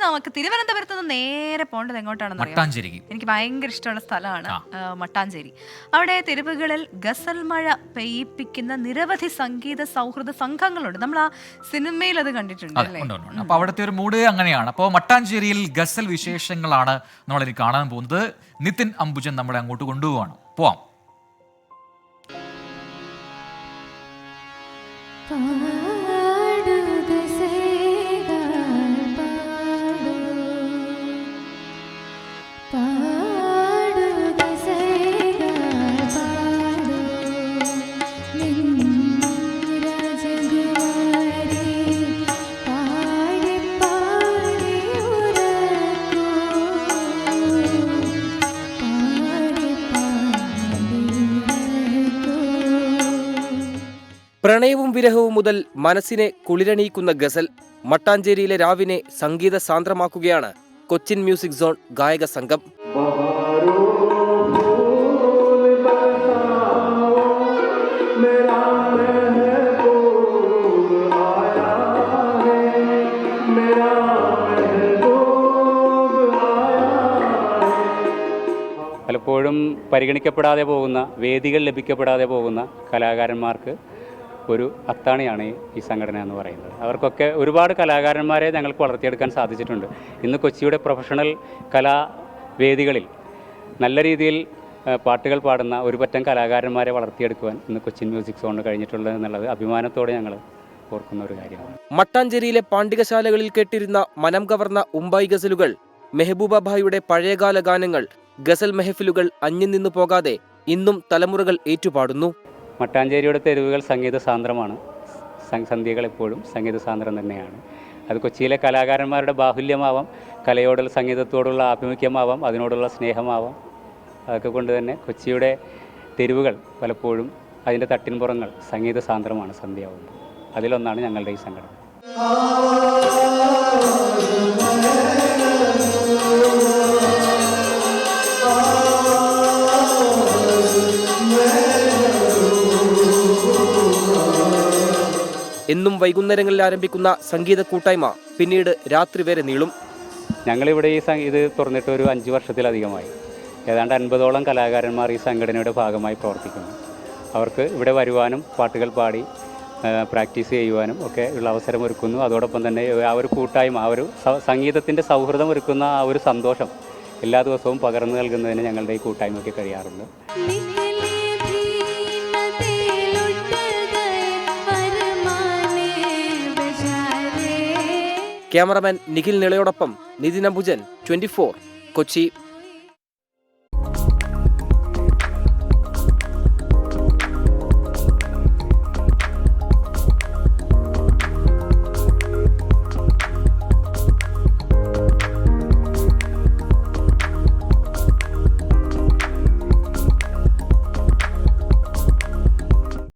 നമുക്ക് തിരുവനന്തപുരത്ത് നിന്ന് നേരെ പോകേണ്ടത് എങ്ങോട്ടാണെന്ന് മട്ടാഞ്ചേരി. എനിക്ക് ഭയങ്കര ഇഷ്ടമുള്ള സ്ഥലമാണ് മട്ടാഞ്ചേരി. അവിടെ തെരുവുകളിൽ ഗസൽ മഴ പെയ്യിപ്പിക്കുന്ന നിരവധി സംഗീത സൗഹൃദ സംഘങ്ങളുണ്ട്. നമ്മൾ ആ സിനിമയിൽ അത് കണ്ടിട്ടുണ്ട്. അപ്പൊ അവിടുത്തെ ഒരു മൂഡ് അങ്ങനെയാണ്. അപ്പോൾ മട്ടാഞ്ചേരിയിൽ ഗസൽ വിശേഷങ്ങളാണ് നമ്മളിനി കാണാൻ പോകുന്നത്. നിതിൻ അംബുജൻ നമ്മളെ അങ്ങോട്ട് കൊണ്ടുപോവാണ്. പോവാം. പ്രണയവും വിരഹവും മുതൽ മനസ്സിനെ കുളിരണിയിക്കുന്ന ഗസൽ മട്ടാഞ്ചേരിയിലെ രാവിനെ സംഗീത സാന്ദ്രമാക്കുകയാണ് കൊച്ചിൻ മ്യൂസിക് സോൺ ഗായക സംഘം. പലപ്പോഴും പരിഗണിക്കപ്പെടാതെ പോകുന്ന, വേദികൾ ലഭിക്കപ്പെടാതെ പോകുന്ന കലാകാരന്മാർക്ക് ഒരു അത്താണിയാണ് ഈ സംഘടന എന്ന് പറയുന്നത്. അവർക്കൊക്കെ ഒരുപാട് കലാകാരന്മാരെ ഞങ്ങൾക്ക് വളർത്തിയെടുക്കാൻ സാധിച്ചിട്ടുണ്ട്. ഇന്ന് കൊച്ചിയുടെ പ്രൊഫഷണൽ കലാവേദികളിൽ നല്ല രീതിയിൽ പാട്ടുകൾ പാടുന്ന ഒരു പറ്റം കലാകാരന്മാരെ വളർത്തിയെടുക്കുവാൻ ഇന്ന് കൊച്ചിൻ മ്യൂസിക് സോണിന് കഴിഞ്ഞിട്ടുള്ളത് എന്നുള്ളത് അഭിമാനത്തോടെ ഞങ്ങൾ ഓർക്കുന്ന ഒരു കാര്യമാണ്. മട്ടാഞ്ചേരിയിലെ പാണ്ഡികശാലകളിൽ കേട്ടിരുന്ന മനം കവർന്ന ഉമ്പായി ഗസലുകൾ, മെഹബൂബാഭായിയുടെ പഴയകാല ഗാനങ്ങൾ, ഗസൽ മെഹഫിലുകൾ അന്യം നിന്നു പോകാതെ ഇന്നും തലമുറകൾ ഏറ്റുപാടുന്നു. മട്ടാഞ്ചേരിയുടെ തെരുവുകൾ സംഗീത സാന്ദ്രമാണ്. സന്ധ്യകൾ എപ്പോഴും സംഗീത സാന്ദ്രം തന്നെയാണ്. അത് കൊച്ചിയിലെ കലാകാരന്മാരുടെ ബാഹുല്യമാവാം, കലയോടുള്ള സംഗീതത്തോടുള്ള ആഭിമുഖ്യമാവാം, അതിനോടുള്ള സ്നേഹമാവാം. അതൊക്കെ കൊണ്ട് തന്നെ കൊച്ചിയുടെ തെരുവുകൾ പലപ്പോഴും അതിൻ്റെ തട്ടിൻപുറങ്ങൾ സംഗീത സാന്ദ്രമാണ് സന്ധ്യയാവുമ്പോൾ. അതിലൊന്നാണ് ഞങ്ങളുടെ ഈ സംഘടന. എന്നും വൈകുന്നേരങ്ങളിൽ ആരംഭിക്കുന്ന സംഗീത കൂട്ടായ്മ പിന്നീട് രാത്രി വരെ നീളും. ഞങ്ങളിവിടെ ഇത് തുറന്നിട്ട് ഒരു 5 വർഷത്തിലധികമായി. ഏതാണ്ട് 50ഓളം കലാകാരന്മാർ ഈ സംഘടനയുടെ ഭാഗമായി പ്രവർത്തിക്കുന്നു. അവർക്ക് ഇവിടെ വരുവാനും പാട്ടുകൾ പാടി പ്രാക്ടീസ് ചെയ്യുവാനും ഒക്കെ ഉള്ള അവസരം ഒരുക്കുന്നു. അതോടൊപ്പം തന്നെ ആ ഒരു കൂട്ടായ്മ, ആ ഒരു സംഗീതത്തിൻ്റെ സൗഹൃദം ഒരുക്കുന്ന ആ ഒരു സന്തോഷം എല്ലാ ദിവസവും പകർന്നു നൽകുന്നതിന് ഞങ്ങളുടെ ഈ കൂട്ടായ്മയ്ക്ക് കഴിയാറുണ്ട്. ക്യാമറമാൻ നിഖിൽ നിളയോടൊപ്പം നിതിൻ അംബുജൻ, 24 കൊച്ചി.